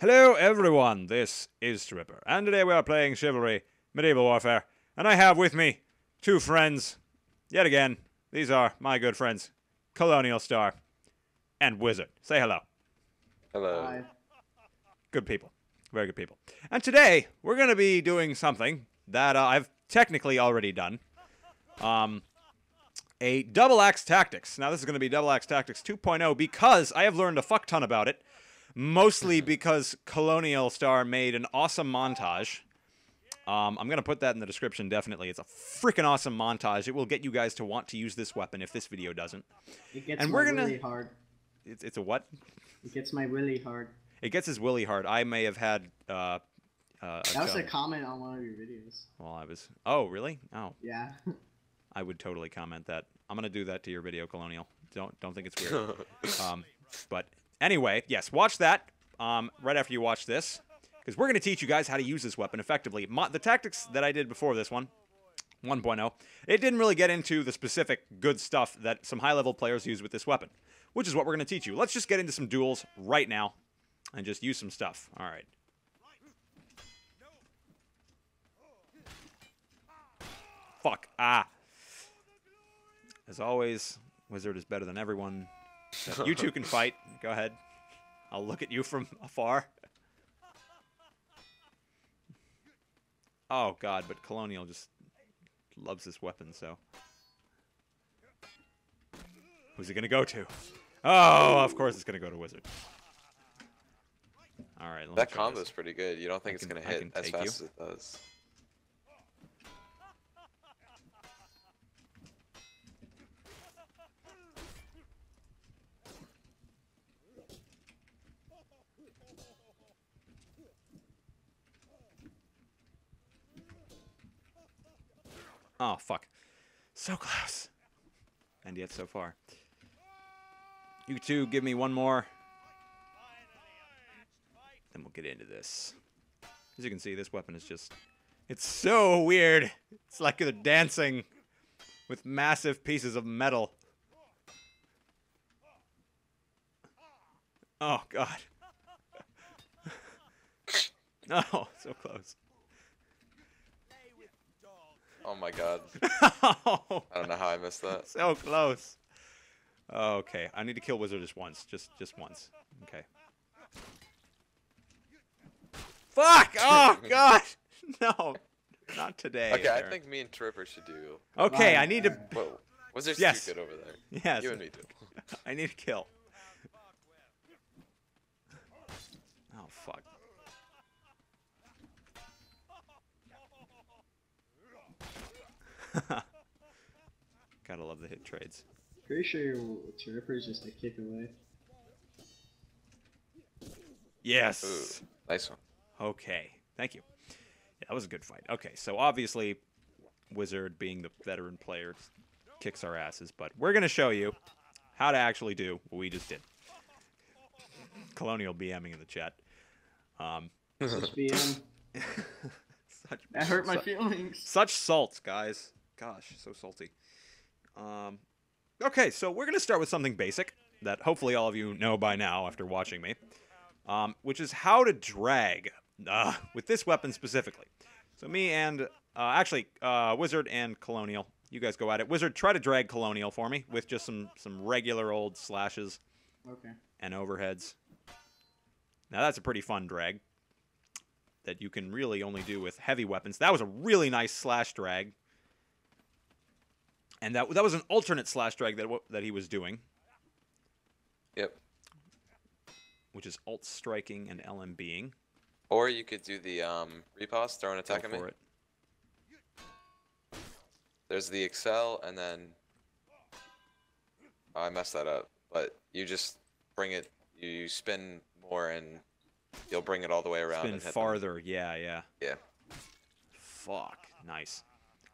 Hello everyone, this is Tripper, and today we are playing Chivalry, Medieval Warfare, and I have with me two friends, yet again. These are my good friends, ColonialStar and Wizard. Say hello. Hello. Hi. Good people. Very good people. And today, we're going to be doing something that I've technically already done. A DubAxe Tactics. Now, this is going to be DubAxe Tactics 2.0 because I have learned a fuck ton about it. Mostly because ColonialStar made an awesome montage. I'm going to put that in the description, definitely. It's a freaking awesome montage. It will get you guys to want to use this weapon if this video doesn't. It gets And my we're gonna- willy hard. It's a what? It gets my willy hard. It gets his willy hard. I may have had... That was a comment on one of your videos. Well, I was... Oh, really? Oh. Yeah. I would totally comment that. I'm going to do that to your video, Colonial. Don't think it's weird. But... Anyway, yes, watch that right after you watch this, because we're going to teach you guys how to use this weapon effectively. The tactics that I did before this one, 1.0, it didn't really get into the specific good stuff that some high-level players use with this weapon, which is what we're going to teach you. Let's just get into some duels right now and just use some stuff. All right. Fuck. Ah. As always, Wizard is better than everyone. So you two can fight. Go ahead. I'll look at you from afar. Oh, God, but Colonial just loves this weapon, so... Who's it going to go to? Oh, of course it's going to go to Wizard. All right. That combo's pretty good. You don't think it's going to hit as fast as it does. Oh, fuck. So close. And yet so far. You two give me one more. Then we'll get into this. As you can see, this weapon is just... It's so weird. It's like they're dancing with massive pieces of metal. Oh, God. Oh, so close. Oh my god. Oh, I don't know how I missed that. so close. Okay, I need to kill Wizard just once. Just once. Okay. Fuck! Oh, God! No. Not today. Okay, I Aaron. think me and Tripper should do... Okay, I need to... Whoa. Wizard's Yes. too good over there. Yes. You and me too. I need to kill. Oh, fuck. Gotta love the hit trades. Pretty sure your Ripper's just a kick away. Yes! Ooh, nice one. Okay, thank you. Yeah, that was a good fight. Okay, so obviously, Wizard, being the veteran player, kicks our asses, but we're going to show you how to actually do what we just did. Colonial BMing in the chat. Such BM. Such, That hurt my feelings. Such salts, guys. Gosh, so salty. Okay, so we're going to start with something basic that hopefully all of you know by now after watching me, which is how to drag with this weapon specifically. So me and, actually, Wizard and Colonial, you guys go at it. Wizard, try to drag Colonial for me with just some regular old slashes Okay. and overheads. Now that's a pretty fun drag that you can really only do with heavy weapons. That was a really nice slash drag. And that was an alternate slash drag that he was doing. Yep. Which is alt striking and LMBing. Or you could do the repost, throw an attack Go at me. for it. There's the excel, and then... Oh, I messed that up. But you just bring it... You spin more, and you'll bring it all the way around. Spin and hit farther. Yeah. Yeah. Fuck. Nice.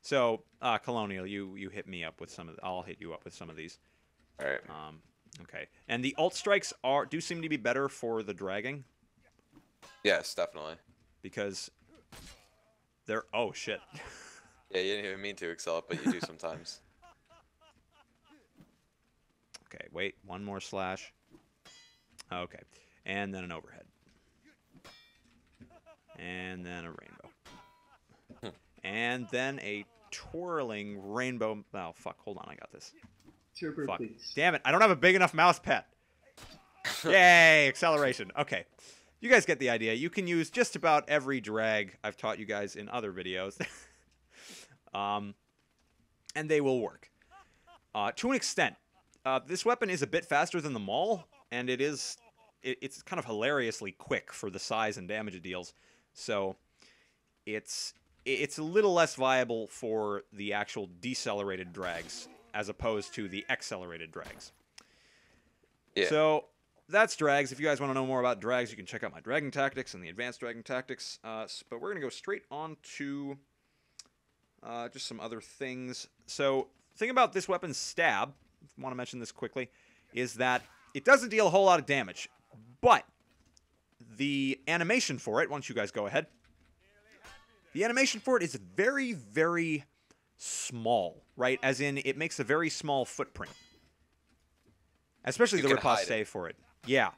So, Colonial, you hit me up with some of... I'll hit you up with some of these. Alright. Okay. And the alt strikes do seem to be better for the dragging. Yes, definitely. Because they're... Oh, shit. Yeah, you didn't even mean to excel it, but you do sometimes. Okay, wait. One more slash. Okay. And then an overhead. And then a rainbow. And then a twirling rainbow. Oh, fuck. Hold on. I got this. Super, Fuck. please. Damn it. I don't have a big enough mouse pad. Yay. Acceleration. Okay. You guys get the idea. You can use just about every drag I've taught you guys in other videos. And they will work. To an extent. This weapon is a bit faster than the Maul, and it's kind of hilariously quick for the size and damage it deals. So it's a little less viable for the actual decelerated drags as opposed to the accelerated drags. Yeah. So that's drags. If you guys want to know more about drags, you can check out my dragging tactics and the advanced dragging tactics. But we're going to go straight on to just some other things. So the thing about this weapon's stab, if I want to mention this quickly, is that it doesn't deal a whole lot of damage. But the animation for it, once you guys go ahead, the animation for it is very, very small, right? As in, it makes a very small footprint. Especially the riposte for it. Yeah.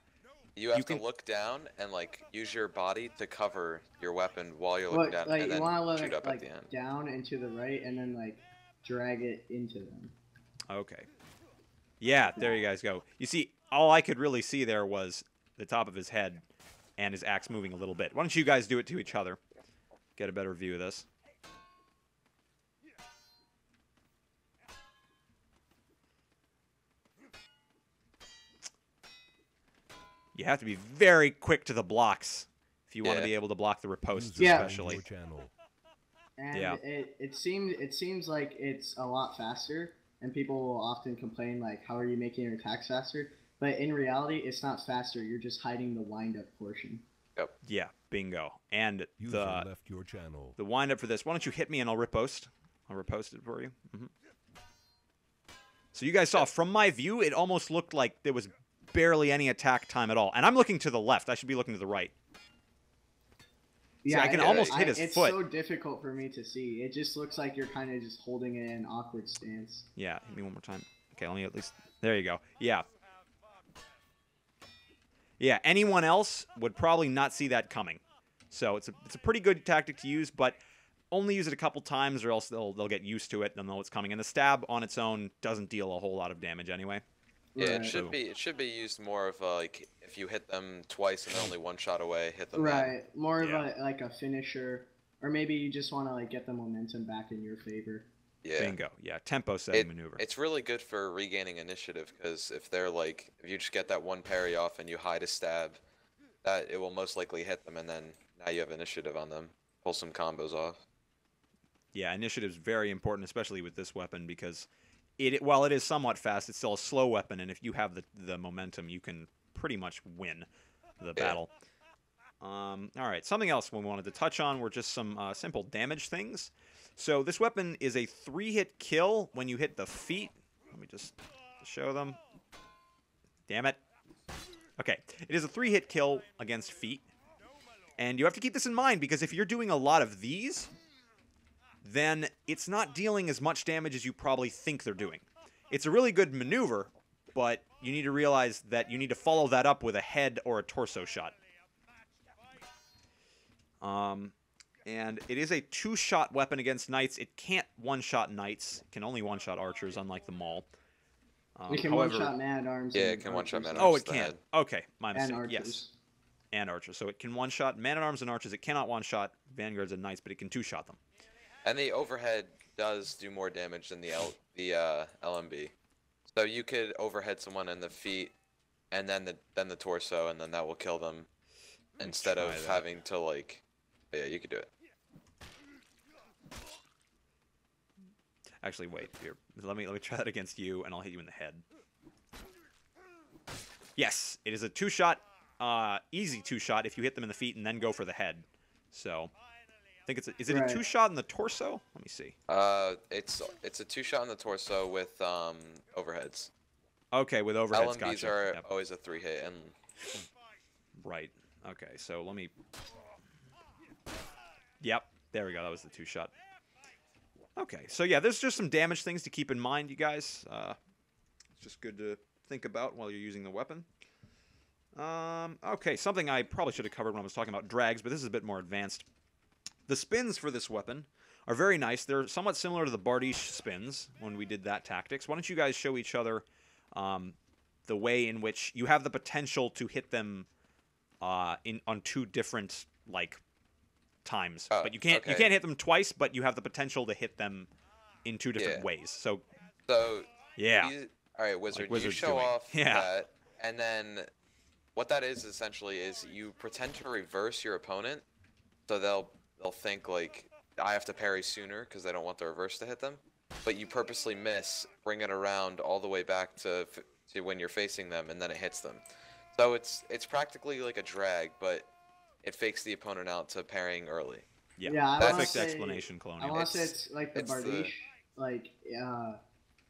You have to look down and like use your body to cover your weapon while you're looking down, like, and you then want to shoot up like at the end. down and to the right, and then like drag it into them. Okay. Yeah, there you guys go. You see, all I could really see there was the top of his head and his axe moving a little bit. Why don't you guys do it to each other? Get a better view of this. You have to be very quick to the blocks if you want to be able to block the riposte, especially. And yeah. it seems like it's a lot faster, and people will often complain like, how are you making your attacks faster? But in reality, it's not faster. You're just hiding the wind-up portion. Yep. Yeah, bingo. And User left your channel. The wind-up for this, why don't you hit me and I'll riposte. I'll riposte it for you. So you guys saw, from my view, it almost looked like there was barely any attack time at all. And I'm looking to the left. I should be looking to the right. Yeah, see, I can almost hit his foot. It's so difficult for me to see. It just looks like you're kind of just holding it in an awkward stance. Yeah, hit me one more time. Okay, let me at least... There you go. Yeah. Yeah, anyone else would probably not see that coming. So it's a pretty good tactic to use, but only use it a couple times or else they'll get used to it. They'll know it's coming. And the stab on its own doesn't deal a whole lot of damage anyway. Yeah, it should be used more of like if you hit them twice and they're only one shot away, hit them. Right, more of like a finisher, or maybe you just want to like get the momentum back in your favor. Yeah. Bingo. Yeah, tempo setting maneuver. It's really good for regaining initiative because if you just get that one parry off and you hide a stab, that it will most likely hit them, and then now you have initiative on them. Pull some combos off. Yeah, initiative's very important, especially with this weapon, because while it is somewhat fast, it's still a slow weapon, and if you have the momentum, you can pretty much win the battle. All right, something else we wanted to touch on were just some simple damage things. So this weapon is a 3-hit kill when you hit the feet. Let me just show them. Damn it. Okay, it is a 3-hit kill against feet. And you have to keep this in mind, because if you're doing a lot of these, then it's not dealing as much damage as you probably think they're doing. It's a really good maneuver, but you need to realize that you need to follow that up with a head or a torso shot. And it is a 2-shot weapon against knights. It can't one-shot knights. It can only one-shot archers, unlike the Maul. It can one-shot man-at-arms. Yeah, it can one-shot man-at-arms. Oh, it can. Okay, my mistake. And archers. Yes. And archers. So it can one-shot man-at-arms and archers. It cannot one-shot vanguards and knights, but it can 2-shot them. And the overhead does do more damage than the LMB. So you could overhead someone in the feet, and then the torso, and then that will kill them, instead of having to like. Yeah, you could do it. Actually, wait. Here, let me try that against you, and I'll hit you in the head. Yes, it is a 2-shot, easy 2-shot if you hit them in the feet and then go for the head. So, I think is it a 2-shot in the torso? Let me see. It's a 2-shot in the torso with overheads. Okay, with overheads. LMBs gotcha. are always a 3-hit, and right. Okay, so let me. Yep, there we go. That was the 2-shot. Okay, so yeah, there's just some damage things to keep in mind, you guys. It's just good to think about while you're using the weapon. Okay, something I probably should have covered when I was talking about drags, but this is a bit more advanced. The spins for this weapon are very nice. They're somewhat similar to the Bardiche spins when we did that tactics. Why don't you guys show each other the way in which you have the potential to hit them on 2 different times, but you can't hit them twice, but you have the potential to hit them in 2 different ways. So yeah. All right, Wizard, Wizard's you show doing. off Yeah. that, and then what that is essentially is you pretend to reverse your opponent, so they'll think like I have to parry sooner because they don't want the reverse to hit them, but you purposely miss, bring it around all the way back to when you're facing them, and then it hits them. So it's practically like a drag, but it fakes the opponent out to parrying early. Yeah, perfect explanation, I Colonial. want to say it's like the Bardiche.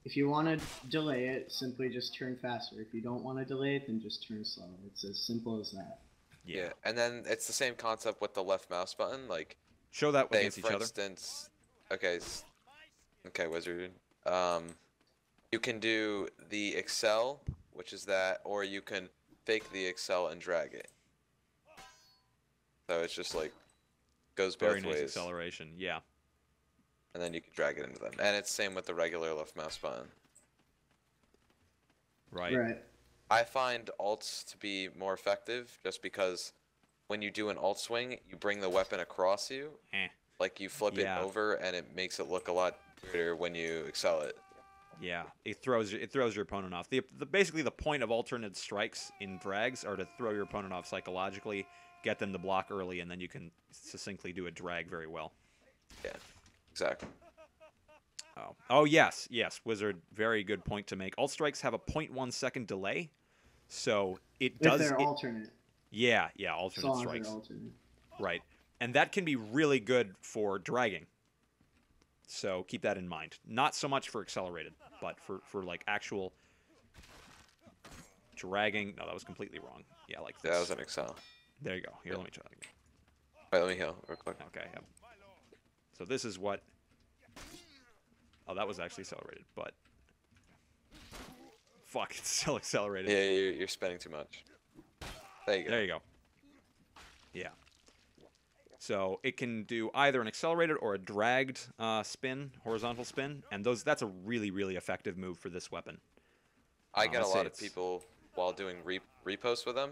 If you want to delay it, simply just turn faster. If you don't want to delay it, then just turn slow. It's as simple as that. Yeah, and then it's the same concept with the left mouse button. Like, show that against each for other. Instance, okay, Wizard. You can do the excel, which is that, or you can fake the excel and drag it. So it's just like goes both Very nice ways. acceleration. Yeah. And then you can drag it into them. And it's same with the regular left mouse button. Right. I find alts to be more effective just because when you do an alt swing, you bring the weapon across you. Like you flip it over and it makes it look a lot weirder when you excel it. Yeah, it throws your opponent off. Basically the point of alternate strikes in drags are to throw your opponent off psychologically, get them to block early, and then you can succinctly do a drag very well. Yeah. Exactly. Oh yes, Wizard. Very good point to make. Alt strikes have a 0.1 second delay, so it does. If they're alternate. Yeah, alternate strikes. Alternate. Right, and that can be really good for dragging. So keep that in mind. Not so much for accelerated, but for like actual dragging. No, that was completely wrong. Yeah, like this. Yeah, that was an excel. There you go. Here, let me try that again. Wait, let me heal real quick. Okay. Yep. So this is what... Oh, that was actually accelerated, but... Fuck, it's still accelerated. Yeah, you're spending too much. There you go. There you go. Yeah. So it can do either an accelerated or a dragged spin, horizontal spin, and that's a really, really effective move for this weapon. I get a lot of people while doing reposts with them.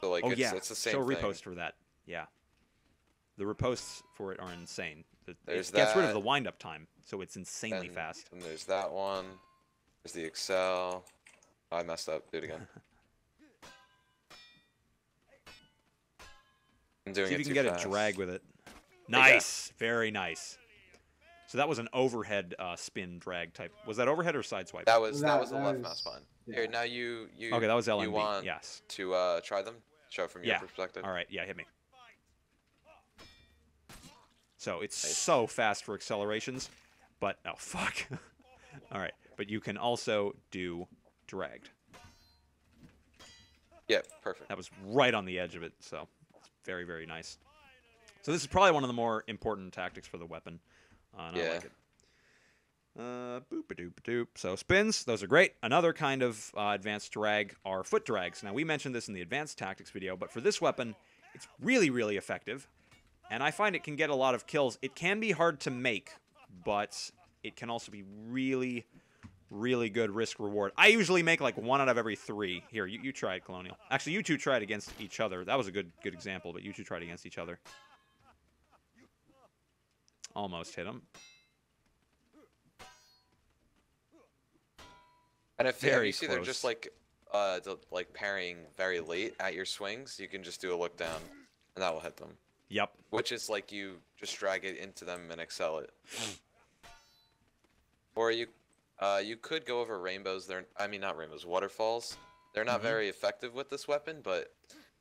So like it's the same thing. thing. Repost for that. Yeah. The reposts for it are insane. It There's gets rid of that. the wind-up time, so it's insanely fast. And there's that one. There's the excel. Oh, I messed up. Do it again. I'm doing See if it you too can get fast. a drag with it. Nice. Very nice. So that was an overhead spin drag type. Was that overhead or side swipe? That was the left mouse button. Yeah. Here, now you Okay, that was LMB. You want yes. to try them? Show from your perspective. All right. Yeah, hit me. So it's so fast for accelerations, but oh fuck. All right, but you can also do dragged. Yeah, perfect. That was right on the edge of it, so it's very, very nice. So this is probably one of the more important tactics for the weapon. And I like it. Boop-a-doop-a-doop. So spins, those are great. Another kind of advanced drag are foot drags. Now we mentioned this in the advanced tactics video, but for this weapon, it's really, really effective. And I find it can get a lot of kills. It can be hard to make, but it can also be really, really good risk-reward. I usually make like 1 out of every 3. Here, you try it, Colonial. Actually, you two tried against each other. That was a good example, but you two tried against each other. Almost hit him. And if Very you see close. they're just like parrying very late at your swings, you can just do a look down, and that will hit them. Yep. Which is like you just drag it into them and excel it. Or you could go over rainbows. Not rainbows, waterfalls. They're not very effective with this weapon, but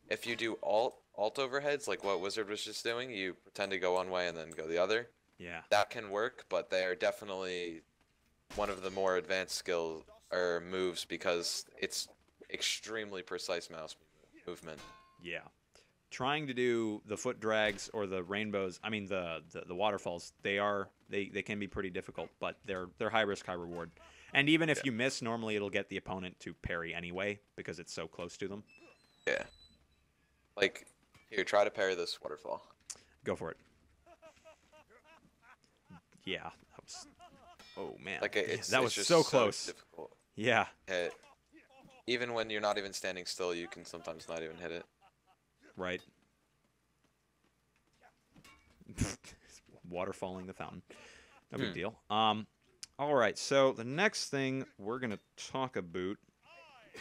if you do alt overheads like what Wizard was just doing, you pretend to go one way and then go the other. Yeah. That can work, but they are definitely one of the more advanced skills or moves because it's extremely precise mouse movement. Yeah. Trying to do the foot drags or the rainbows, the waterfalls, they can be pretty difficult, but they're high risk, high reward. And even if you miss, normally it'll get the opponent to parry anyway because it's so close to them. Yeah. Like, here, try to parry this waterfall. Go for it. Yeah. That was... Oh, man. Like, that was just so close. Difficult. Yeah. Hit. Even when you're not even standing still, you can sometimes not even hit it. Right. Waterfalling the fountain. No big deal. All right. So the next thing we're gonna talk about.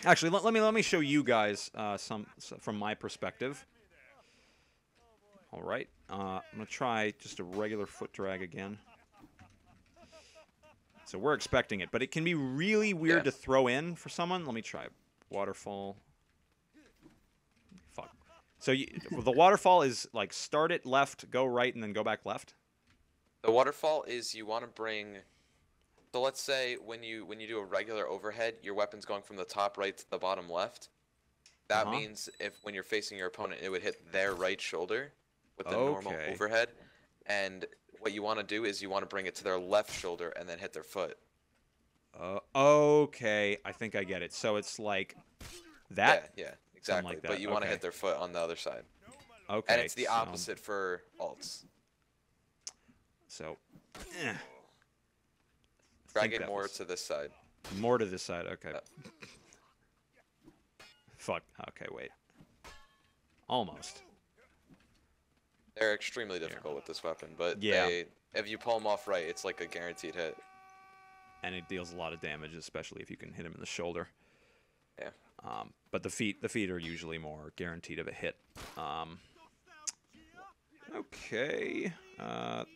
Actually, let me show you guys some from my perspective. All right. I'm gonna try just a regular foot drag again. So we're expecting it, but it can be really weird to throw in for someone. Let me try waterfall. Fuck. So the waterfall is like start it left, go right, and then go back left. The waterfall is you want to bring. So let's say when you do a regular overhead, your weapon's going from the top right to the bottom left. That means when you're facing your opponent, it would hit their right shoulder with the normal overhead. And what you want to do is you want to bring it to their left shoulder and then hit their foot. Okay, I think I get it. So it's like that? Yeah, exactly. Like that. But you want to hit their foot on the other side. Okay. And it's the opposite for alts. So, drag it more to this side. More to this side, okay. Fuck, okay, wait. Almost. They're extremely difficult with this weapon, but if you pull them off right, it's like a guaranteed hit. And it deals a lot of damage, especially if you can hit him in the shoulder. Yeah. But the feet are usually more guaranteed of a hit. Okay.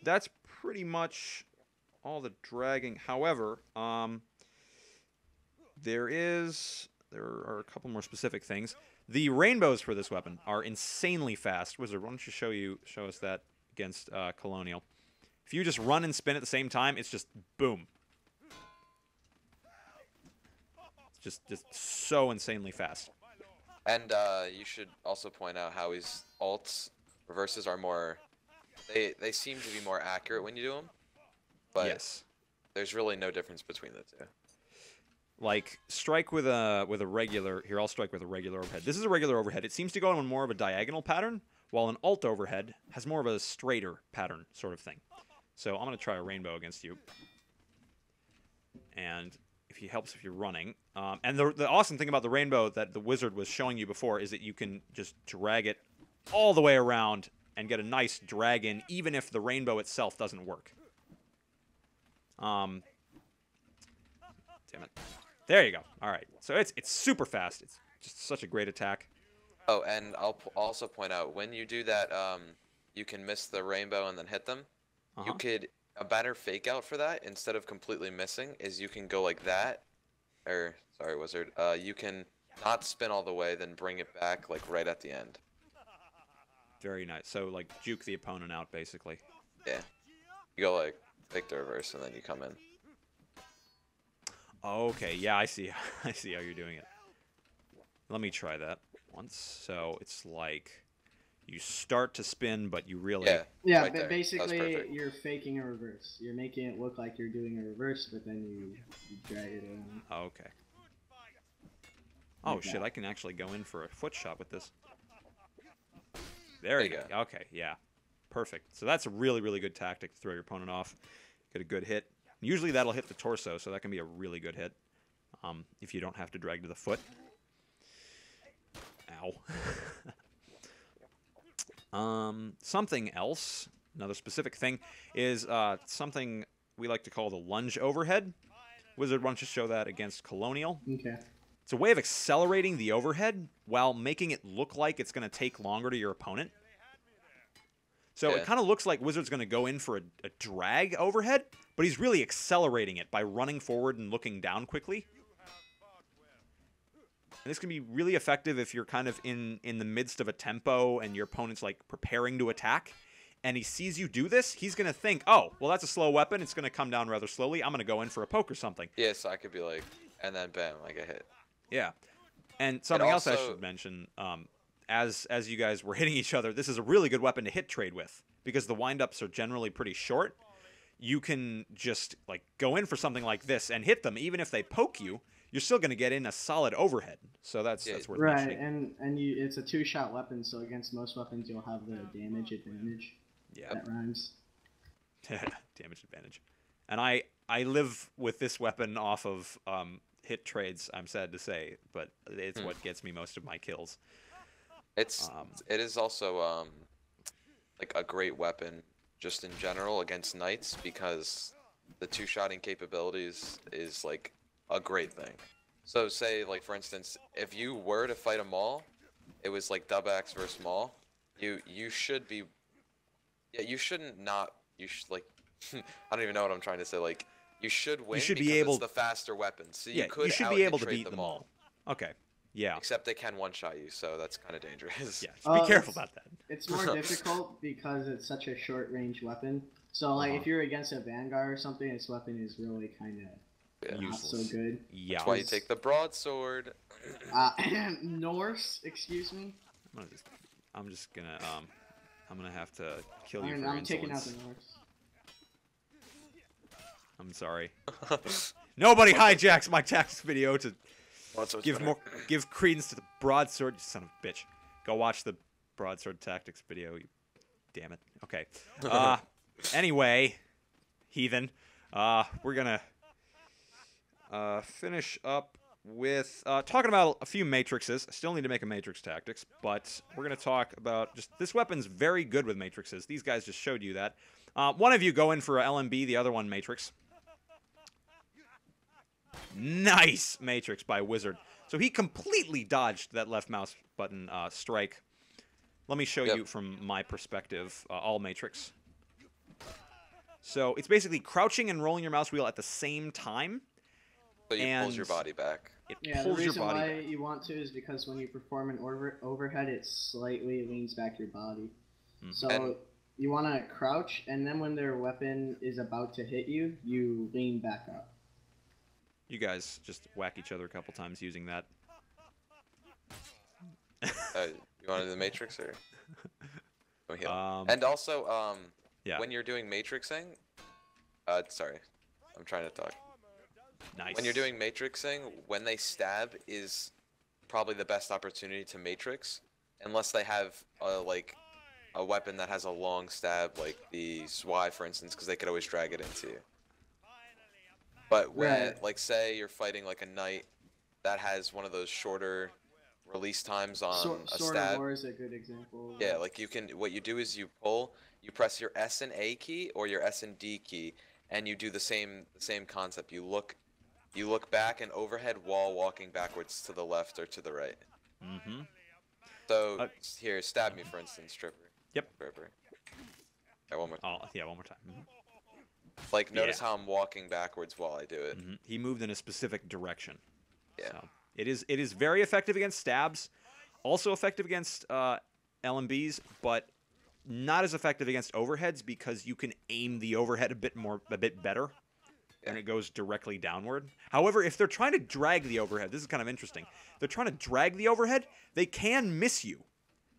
That's pretty much all the dragging. However, there are a couple more specific things. The rainbows for this weapon are insanely fast. Wizard, why don't you show us that against Colonial? If you just run and spin at the same time, it's just boom. It's just so insanely fast. And you should also point out how his alts reverses are more. They seem to be more accurate when you do them. But there's really no difference between the two. Like, strike with a regular... Here, I'll strike with a regular overhead. This is a regular overhead. It seems to go on more of a diagonal pattern, while an alt overhead has more of a straighter pattern sort of thing. So I'm going to try a rainbow against you. And if he helps if you're running. And the awesome thing about the rainbow that the wizard was showing you before is that you can just drag it all the way around and get a nice drag in, even if the rainbow itself doesn't work. Damn it. There you go. All right. So it's super fast. It's just such a great attack. Oh, and I'll also point out, when you do that, you can miss the rainbow and then hit them. You could... A better fake out for that, instead of completely missing, is you can go like that. Or, sorry, wizard. You can not spin all the way, then bring it back, like, right at the end. Very nice. So, like, juke the opponent out, basically. Yeah. You go, like, fake the reverse, and then you come in. Okay, yeah, I see. I see how you're doing it. Let me try that once. So, it's like... You start to spin, but you really... Yeah, right but basically, you're faking a reverse. You're making it look like you're doing a reverse, but then you drag it around. Oh, okay. Oh, shit, I can actually go in for a foot shot with this. There you go. Okay, yeah. Perfect. So that's a really, really good tactic to throw your opponent off. Get a good hit. Usually that'll hit the torso, so that can be a really good hit. If you don't have to drag to the foot. Ow. Something else, another specific thing, is something we like to call the lunge overhead. Wizard, why don't you show that against Colonial? Okay. It's a way of accelerating the overhead while making it look like it's going to take longer to your opponent. So it kind of looks like Wizard's going to go in for a drag overhead, but he's really accelerating it by running forward and looking down quickly. And this can be really effective if you're kind of in the midst of a tempo and your opponent's like preparing to attack, and he sees you do this, he's going to think, oh, well, that's a slow weapon. It's going to come down rather slowly. I'm going to go in for a poke or something. Yeah, so I could be like, and then bam, like a hit. Yeah. And something else I should mention, as you guys were hitting each other, this is a really good weapon to hit trade with, because the windups are generally pretty short. You can just like go in for something like this and hit them. Even if they poke you, you're still going to get in a solid overhead. So that's worth Right, mentioning. and it's a 2-shot weapon, so against most weapons you'll have the damage advantage. Yeah. That rhymes. Damage advantage. And I live with this weapon off of hit trades, I'm sad to say, but it's what gets me most of my kills. It is also like a great weapon just in general against knights, because the 2-shotting capabilities is like a great thing. So say, like, for instance, if you were to fight a Maul, it was like DubAxe versus Maul, you should be, yeah, you shouldn't not, you should, like, I don't even know what I'm trying to say, like, you should win because it's the faster weapon, so you could you should be able to out-hit-trade beat them all. Okay, yeah. Except they can one-shot you, so that's kind of dangerous. Yeah, just be careful about that. It's more difficult because it's such a short-range weapon. So, like, if you're against a Vanguard or something, this weapon is really kind of not so good. Yeah. That's why you take the broadsword. Norse, excuse me. I'm just gonna I'm gonna have to kill you for I'm insolence. taking out the Norse. I'm sorry. Nobody hijacks my tactics video to give credence to the broadsword. You son of a bitch. Go watch the broadsword tactics video. You damn it. Okay. Anyway, heathen. We're gonna finish up with talking about a few matrices. I still need to make a matrix tactics, but we're going to talk about just this weapon's very good with matrices. These guys just showed you that. One of you go in for a LMB, the other one matrix. Nice matrix by Wizard. So he completely dodged that left mouse button strike. Let me show you from my perspective, all matrix. So it's basically crouching and rolling your mouse wheel at the same time. So you pulls your body back. Yeah, the reason why you want to is because when you perform an overhead, it slightly leans back your body. So you want to crouch, and then when their weapon is about to hit you, you lean back up. You guys just whack each other a couple times using that. You want to do the matrix or? And also, when you're doing matrixing, sorry, I'm trying to talk. Nice. When you're doing matrixing, when they stab is probably the best opportunity to matrix, unless they have like a weapon that has a long stab, like the Zwei, for instance, because they could always drag it into you. But when, like, say you're fighting like a knight that has one of those shorter release times on a Sword stab. of War is a good example. Yeah, like you can. What you do is you press your S and A key or your S and D key, and you do the same concept. You look back and overhead while walking backwards to the left or to the right. Mm-hmm. So here, stab me, for instance, Stripper. Yep. Stripper. Yeah, one more time. Oh, yeah, one more time. Mm-hmm. Like, notice how I'm walking backwards while I do it. Mm-hmm. He moved in a specific direction. Yeah. So it is very effective against stabs, also effective against LMBs, but not as effective against overheads because you can aim the overhead a bit better. And it goes directly downward. However, if they're trying to drag the overhead, this is kind of interesting. They're trying to drag the overhead, they can miss you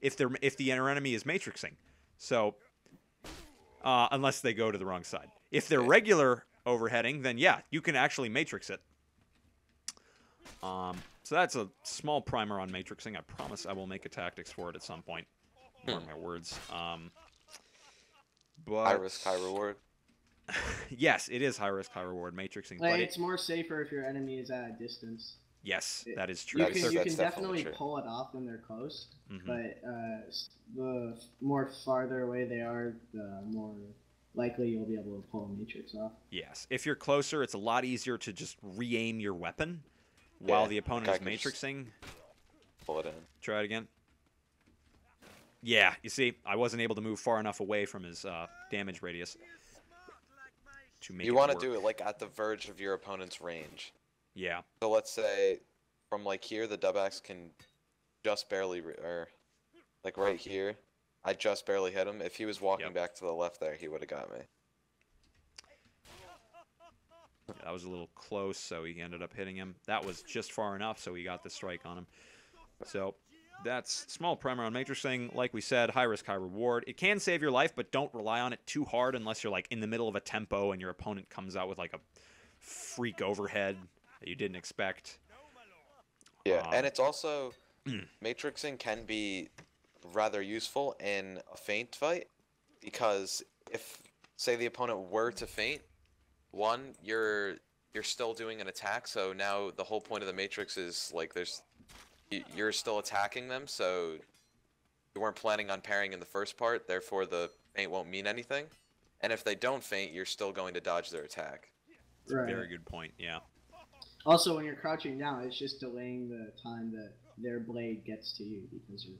if the enemy is matrixing. So unless they go to the wrong side. If they're regular overheading, then yeah, you can actually matrix it. So that's a small primer on matrixing. I promise I will make a tactics for it at some point. Mark my words. But high risk, high reward. Yes, it is high risk, high reward matrixing. Like, but it's more safer if your enemy is at a distance. Yes, that is true. You can definitely pull it off when they're close, but the more farther away they are, the more likely you'll be able to pull a matrix off. Yes, if you're closer, it's a lot easier to just re-aim your weapon while the opponent is matrixing. Pull it in. Try it again. Yeah, you see, I wasn't able to move far enough away from his damage radius to make it work. You want to do it like at the verge of your opponent's range. Yeah. So let's say from like here, the DubAxe can just barely, or like right here, I just barely hit him. If he was walking back to the left there, he would have got me. Yeah, that was a little close, so he ended up hitting him. That was just far enough, so he got the strike on him. So that's small primer on matrixing. Like we said, high risk, high reward. It can save your life, but don't rely on it too hard unless you're like in the middle of a tempo and your opponent comes out with like a freak overhead that you didn't expect. Yeah, and it's also matrixing can be rather useful in a feint fight because if say the opponent were to feint, one you're still doing an attack, so now the whole point of the matrix is like you're still attacking them, so you weren't planning on parrying in the first part, therefore the feint won't mean anything. And if they don't feint, you're still going to dodge their attack. That's a very good point, yeah. Also, when you're crouching down, it's just delaying the time that their blade gets to you because you're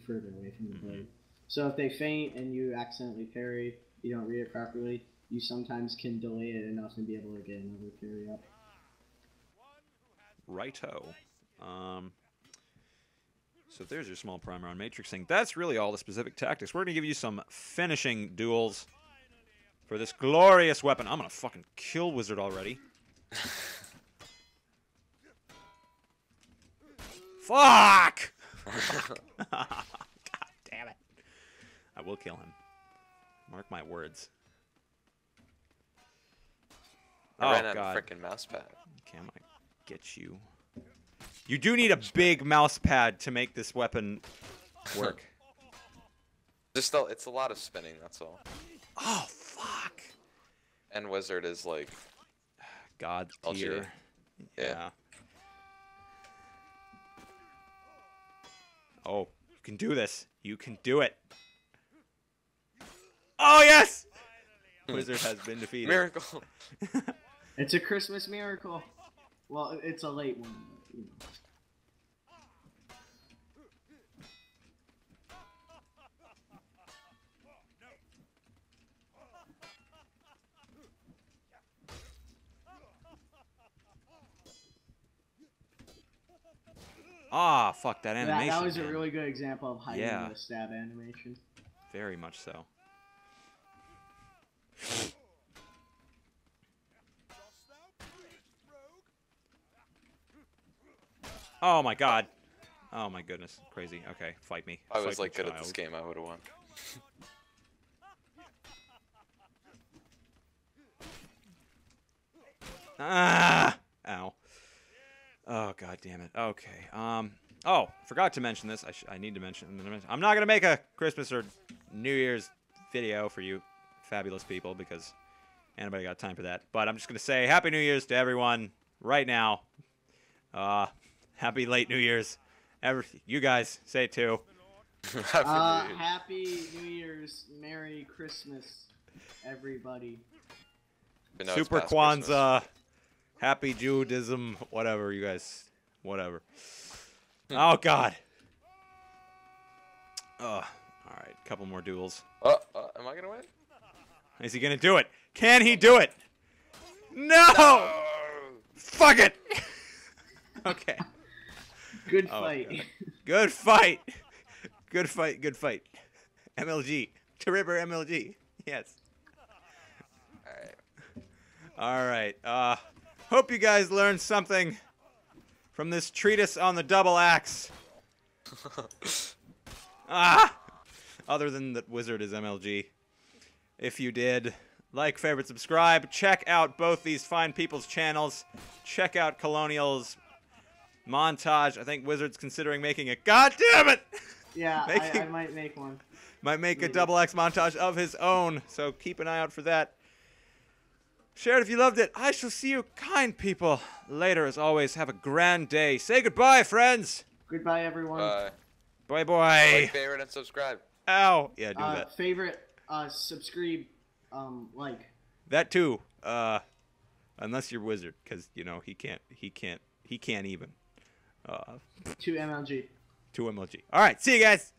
further away from the blade. So if they feint and you accidentally parry, you don't read it properly, you sometimes can delay it enough and be able to get another parry up. Righto. So there's your small primer on matrixing. That's really all the specific tactics. We're going to give you some finishing duels for this glorious weapon. I'm going to fucking kill Wizard already. Fuck! God damn it. I will kill him. Mark my words. I ran out of frickin' mouse pad. Okay, I'm gonna get you. You do need a big mouse pad to make this weapon work. Just it's a lot of spinning, that's all. Oh, fuck. And Wizard is like... God tier. Yeah. Oh, you can do this. You can do it. Oh, yes! Wizard has been defeated. Miracle. It's a Christmas miracle. Well, it's a late one. But, you know. Ah, fuck that animation. That was a really good example of hiding the stab animation. Very much so. Oh my god. Oh my goodness. Crazy. Okay, fight me. If I was Fight like me, good at this game, I would have won. Ah! Ow. Oh, god damn it. Okay. Oh, forgot to mention this. I need to mention. I'm not gonna make a Christmas or New Year's video for you fabulous people because anybody got time for that. But I'm just gonna say Happy New Year's to everyone right now. Happy late New Year's. You guys say it too. Happy New Year's, Merry Christmas, everybody. Super Kwanzaa, Happy Judaism, whatever you guys, whatever. Oh God. All right, couple more duels. Am I gonna win? Is he gonna do it? Can he do it? No! Fuck it. Okay. Good fight. Good fight. Good fight. Good fight. MLG. To River MLG. Yes. All right. Hope you guys learned something from this treatise on the DubAxe. Other than that Wizard is MLG. If you did, like, favorite, subscribe. Check out both these fine people's channels. Check out Colonial's montage. I think Wizard's considering making it. God damn it! Yeah, I might make one. Might make a DubAxe montage of his own, so keep an eye out for that. Share it if you loved it. I shall see you, kind people, later. As always, have a grand day. Say goodbye, friends. Goodbye, everyone. Bye. Bye-bye. Like, favorite, and subscribe. Ow. Yeah, do that. Favorite, subscribe, like. That too. Unless you're Wizard, because you know he can't even. 2 MLG. 2 MLG. All right, see you guys.